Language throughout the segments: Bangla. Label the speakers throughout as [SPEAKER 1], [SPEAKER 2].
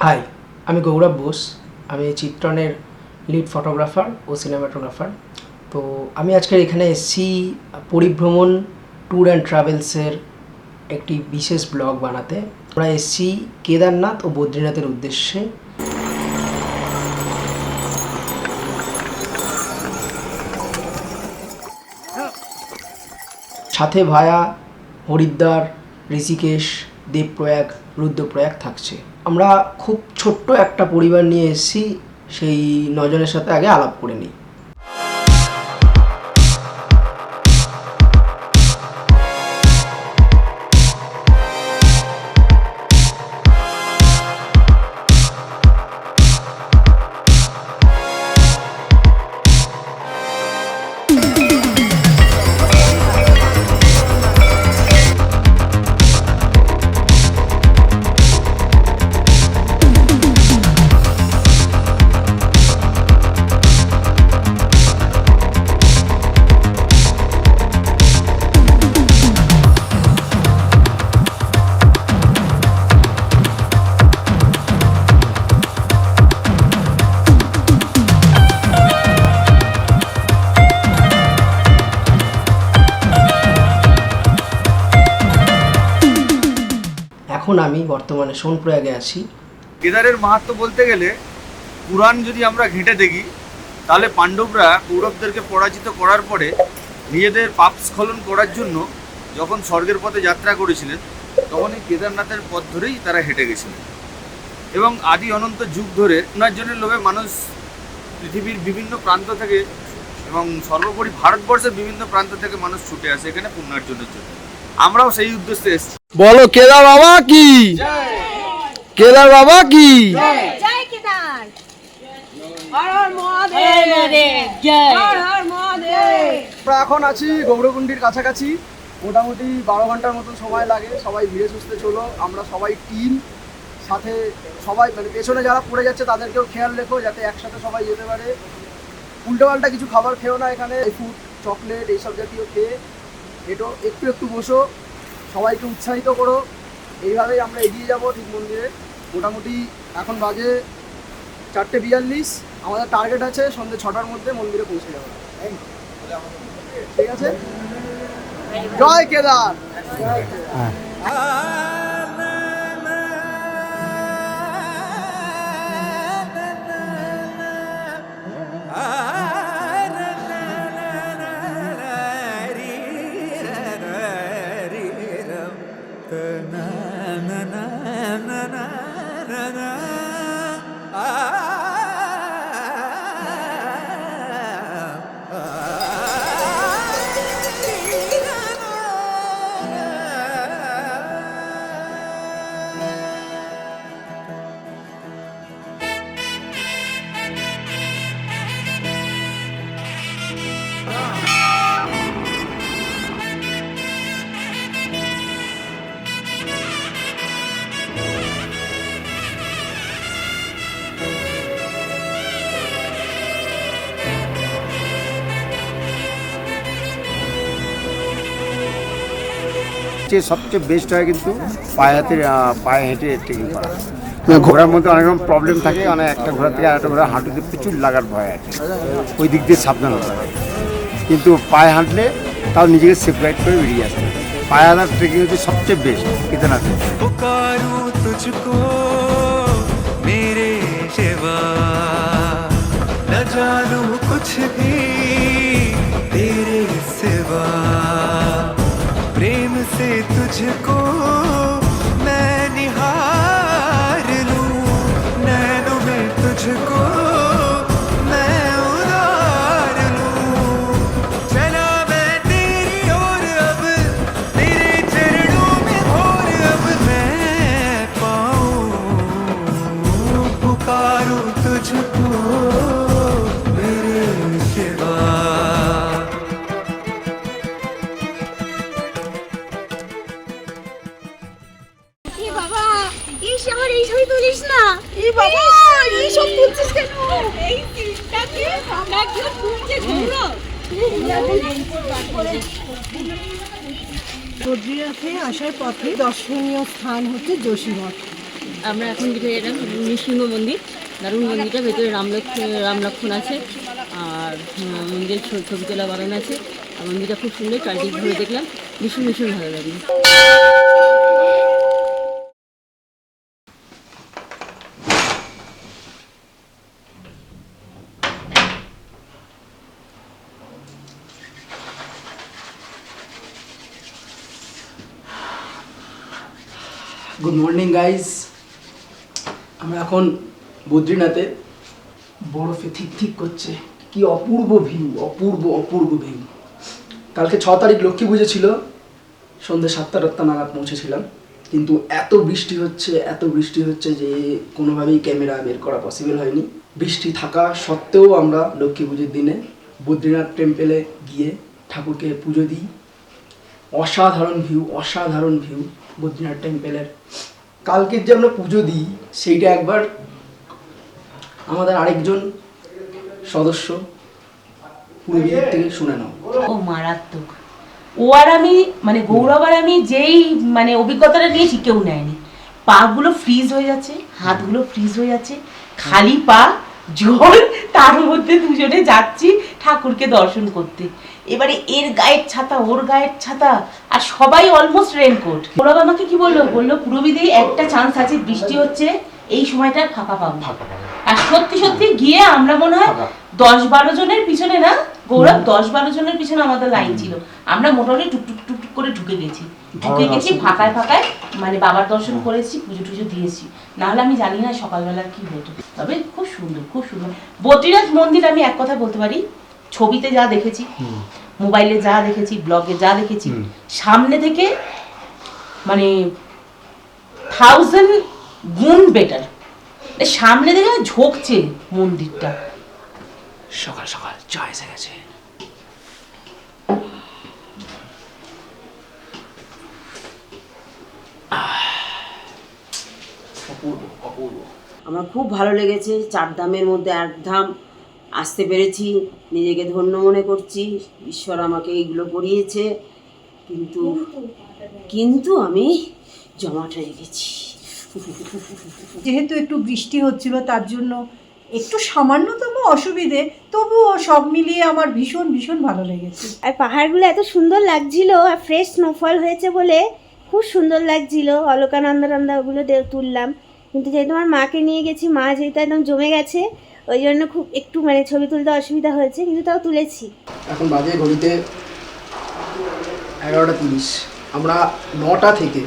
[SPEAKER 1] হাই, আমি গৌরব বোস। আমি চিত্রণের লিড ফটোগ্রাফার ও সিনেমাটোগ্রাফার। তো আমি আজকে এখানে এসেছি পরিভ্রমণ ট্যুর অ্যান্ড ট্রাভেলসের একটি বিশেষ ব্লগ বানাতে। আমরা এসেছি কেদারনাথ ও বদ্রীনাথের উদ্দেশ্যে। সাথে ভায়া হরিদ্বার, ঋষিকেশ, দেবপ্রয়াগ, রুদ্রপ্রয়াগ থাকছে। আমরা খুব ছোট্ট একটা পরিবার নিয়ে এসেছি, সেই 9 জনের সাথে আগে আলাপ করে নিই। এখন আমি বর্তমানে সোনপ্রয়াগে আছি।
[SPEAKER 2] কেদারের মাহাত্ম্য বলতে গেলে পুরাণ যদি আমরা ঘেঁটে দেখি তাহলে পাণ্ডবরা কৌরবদেরকে পরাজিত করার পরে নিজেদের পাপ স্খলন করার জন্য যখন স্বর্গের পথে যাত্রা করেছিলেন তখন এই কেদারনাথের পথ ধরেই তারা হেঁটে গেছিলেন এবং আদি অনন্ত যুগ ধরে পুণ্যার্জনের লোভে মানুষ পৃথিবীর বিভিন্ন প্রান্ত থেকে এবং সর্বোপরি ভারতবর্ষের বিভিন্ন প্রান্ত থেকে মানুষ ছুটে আসে এখানে পুণ্যার্জনের জন্য। আমরাও সেই উদ্দেশ্যে এসেছি।
[SPEAKER 3] বলো কেদার বাবা কি, কেদার বাবা কি।
[SPEAKER 4] জয় কেদার, হর হর মহাদেব, জয় হর হর মহাদেব।
[SPEAKER 3] আমরা এখন আছি গৌরকুণ্ডির কাছাকাছি। মোটামুটি 12 ঘন্টার মতন সময় লাগে। সবাই ধীরে সুস্থে চলো, আমরা সবাই টিম। সাথে সবাই মানে পেছনে যারা পড়ে যাচ্ছে তাদেরকেও খেয়াল রেখো যাতে একসাথে সবাই যেতে পারে। উল্টোপাল্টা কিছু খাবার খেও না, এখানে ফুড চকলেট এইসব জাতীয় খেয়ে একটু একটু বসো, সবাইকে উৎসাহিত করো। এইভাবেই আমরা এগিয়ে যাব ঠিক মন্দিরে। মোটামুটি এখন বাজে 4:42। আমাদের টার্গেট আছে সন্ধ্যে 6টার মধ্যে মন্দিরে পৌঁছে যাওয়া। ঠিক আছে, জয় কেদার।
[SPEAKER 5] সবচেয়ে বেস্ট হয় কিন্তু পায়ে হেঁটে ট্রেকিং করা। ঘোড়ার মধ্যে অনেক রকম প্রবলেম থাকে, অনেক একটা ঘোড়া থেকে আরেকটা ঘোড়া হাঁটুতে প্রচুর লাগার ভয় আছে, ওই দিক দিয়ে সাবধান হতে হবে। কিন্তু পায়ে হাঁটলে তাও নিজেকে সেপারেট করে বেরিয়ে আসতে হবে। পায়ে হাঁটার ট্রেকিং হচ্ছে সবচেয়ে বেস্ট কেদারনাথে।
[SPEAKER 6] मेरे शिवा न जानू कुछ भी तेरे सिवा प्रेम से तुझको मैं निहार लूं नैनों में तुझको मैं उतार लूं चला मैं तेरी ओर अब तेरे चरणों में भोर अब मैं पाऊं पुकारूं तुझको मेरे शिवा।
[SPEAKER 4] বাবা, ইস আমার এই ছবি তুলিস না। এই বাবা, এই সব তুলছিস কেন? এই সিনটাকে আমরা কি তুলতে ঘুরো?
[SPEAKER 7] বদ্রীনাথে আসার পথে দর্শনীয় স্থান হচ্ছে যোশীমঠ। আমরা এখন যেটা এলাম নৃসিংহ মন্দির, দারুণ মন্দিরটা, ভেতরে রাম লক্ষ্মণ আছে আর মন্দিরের ছবি তোলা বাগান আছে। আর মন্দিরটা খুব সুন্দর, চারিদিক ঘুরে দেখলাম, ভীষণ ভীষণ ভালো লাগলো।
[SPEAKER 1] Good morning guys. আমরা এখন বদ্রীনাথে, বরফে ঠিক ঠিক করছে, কি অপূর্ব ভিউ, অপূর্ব অপূর্ব ভিউ। কালকে 6 তারিখ লক্ষ্মী পুজো ছিল, সন্ধ্যে 7টা নাগাদ পৌঁছেছিলাম, কিন্তু এত বৃষ্টি হচ্ছে যে কোনোভাবেই ক্যামেরা বের করা পসিবল হয়নি। বৃষ্টি থাকা সত্ত্বেও আমরা লক্ষ্মী পুজোর দিনে বদ্রীনাথ টেম্পেলে গিয়ে ঠাকুরকে পুজো দিই। অসাধারণ ভিউ বদ্রীনাথ টেম্পেলের। কালকের যে আমরা পুজো দিই সেইটা একবার আমাদের আরেকজন সদস্য পুরোহিত থেকে শুনে নাও।
[SPEAKER 8] ও মারাত্মক। ও আর আমি মানে গৌরব আর আমি যেই মানে অভিজ্ঞতাটা নিয়েছি কেউ নেয়নি। পাগুলো ফ্রিজ হয়ে যাচ্ছে, হাতগুলো ফ্রিজ হয়ে যাচ্ছে, খালি পা, জল, তার মধ্যে দুজনে যাচ্ছি ঠাকুরকে দর্শন করতে। এবারে এর গায়ের ছাতা, ওর গায়ের ছাতা, আর সবাই অলমোস্ট রেনকোট। গৌরব আমাকে কি বললো পুরোবিদে একটা চান্স আছে, বৃষ্টি হচ্ছে এই সময়টা ফাঁকা পাবো। আর সত্যি সত্যি গিয়ে আমরা মনে হয় 10-12 জনের পিছনে, না গৌরব, 10-12 জনের পিছনে আমাদের লাইন ছিল। আমরা মোটামুটি টুকটুক টুকটুক করে ঢুকে গেছি ফাঁকায় মানে বাবার দর্শন করেছি, পুজো টুজো দিয়েছি। নাহলে আমি জানি না সকালবেলা কি হতো। তবে খুব সুন্দর, খুব সুন্দর বদ্রীনাথ মন্দির। আমি এক কথা বলতে পারি, ছবিতে যা দেখেছি, মোবাইলে যা দেখেছি, ব্লগে যা দেখেছি, সামনে থেকে মানে 1000 গুণ বেটার। সামনে থেকে ঝোঁকছে মন্দিরটা।
[SPEAKER 1] সকাল সকাল চা এসে গেছে।
[SPEAKER 9] আমার খুব ভালো লেগেছে। 4 ধামের মধ্যে 8 ধাম আসতে পেরেছি, নিজেকে ধন্য মনে করছি। ঈশ্বর আমাকে এইগুলো করিয়েছে, কিন্তু আমি জমাট হয়ে গেছি।
[SPEAKER 10] যেহেতু একটু বৃষ্টি হচ্ছিল তার জন্য একটু সামান্যতম অসুবিধে, তবুও সব মিলিয়ে আমার ভীষণ ভীষণ ভালো লেগেছে।
[SPEAKER 4] আর পাহাড়গুলো এত সুন্দর লাগছিল, আর ফ্রেশ স্নোফল হয়েছে বলে খুব সুন্দর লাগছিল। অলকানন্দা ওগুলো তুললাম, কিন্তু যেহেতু আমার মাকে নিয়ে গেছি, মা যেহেতু একদম জমে গেছে, ওই জন্য খুব একটু মানে ছবি তুলতে অসুবিধা হয়েছে, কিন্তু তাও তুলেছি।
[SPEAKER 1] এখন বাজে ঘড়িতে 11:30। আমরা 9টা থেকে,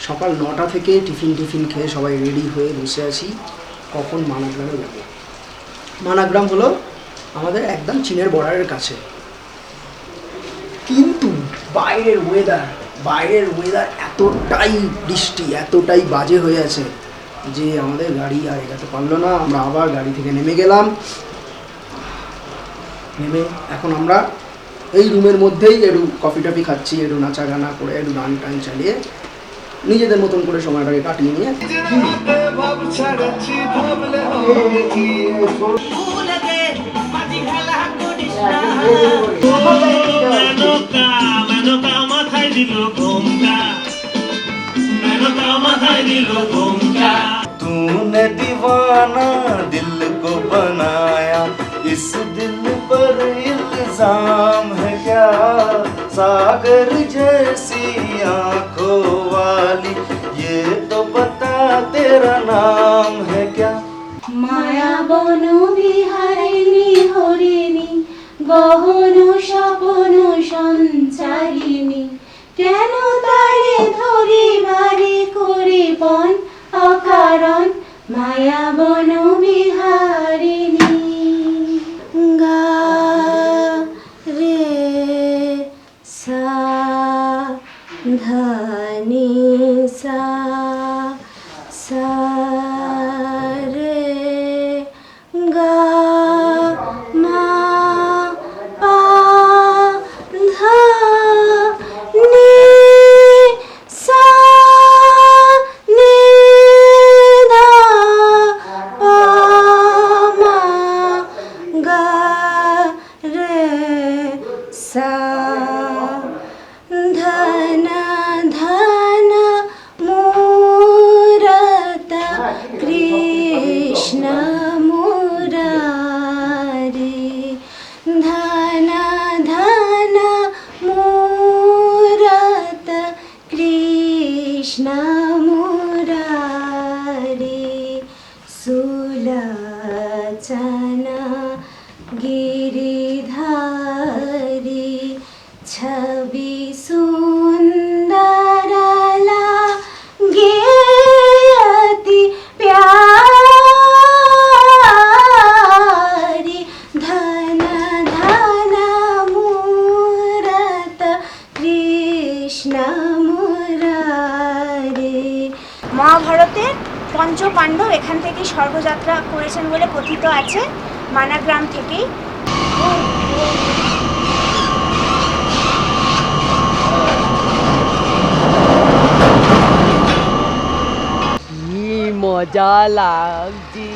[SPEAKER 1] সকাল 9টা থেকে টিফিন খেয়ে সবাই রেডি হয়ে বসে আছি কখন মানাগ্রামে যাব। মানাগ্রাম হলো আমাদের একদম চীনের বর্ডারের কাছে, কিন্তু বাইরের ওয়েদার এতটাই বৃষ্টি, এতটাই বাজে হয়ে আছে যে আমাদের গাড়ি আর এগাতে পারলো না। আমরা আবার গাড়ি থেকে নেমে গেলাম। এখন আমরা এই রুমের মধ্যেই একটু কফি টফি খাচ্ছি, একটু নাচা গানা করে, একটু গান টান চালিয়ে নিজেদের মতন করে সময়টাকে কাটিয়ে নিয়ে
[SPEAKER 6] तूने दीवाना दिल को बनाया, इस दिल पर इल्जाम है क्या? सागर जैसी आंखों वाली, ये तो बता तेरा नाम है क्या?
[SPEAKER 4] মায়া বন বিহারিণী হরিণী, গহন স্বপন সঞ্চারিণী, কেন তারে ধরি বারে করে পণ অকারণ, মায়া বন বিহারিণী। গা রে সা ধা নি সা, সা রে গা মা পা ধা নি সা, নি ধা পা মা, গা রে সা, ধনা ধনা মোরা কৃষ্ণ মুরারে সুলোচনা गिरिधारी छवि सुंदर लागे अति प्यारी धन धन मूरत कृष्ण मुरारे। মহাভারতের পঞ্চপাণ্ডব এখান থেকে স্বর্গযাত্রা করেছেন বলে কথিত আছে, মানাগ্রাম থেকেই।
[SPEAKER 1] কি মজা লাগছে।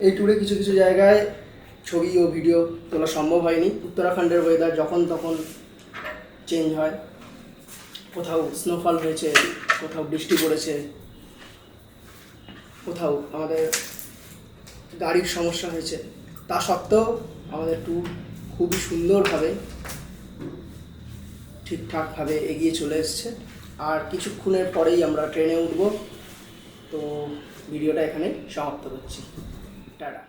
[SPEAKER 1] এই ট্যুরে কিছু কিছু জায়গায় ছবি ও ভিডিও তোলা সম্ভব হয়নি। উত্তরাখণ্ডের ওয়েদার যখন তখন চেঞ্জ হয়, কোথাও স্নোফল হয়েছে, কোথাও বৃষ্টি পড়েছে, কোথাও আমাদের গাড়ির সমস্যা হয়েছে। তা সত্ত্বেও আমাদের ট্যুর খুবই সুন্দরভাবে ঠিকঠাকভাবে এগিয়ে চলে এসছে। আর কিছুক্ষণের পরেই আমরা ট্রেনে উঠব। তো ভিডিওটা এখানে সমাপ্ত করছি। টাটা।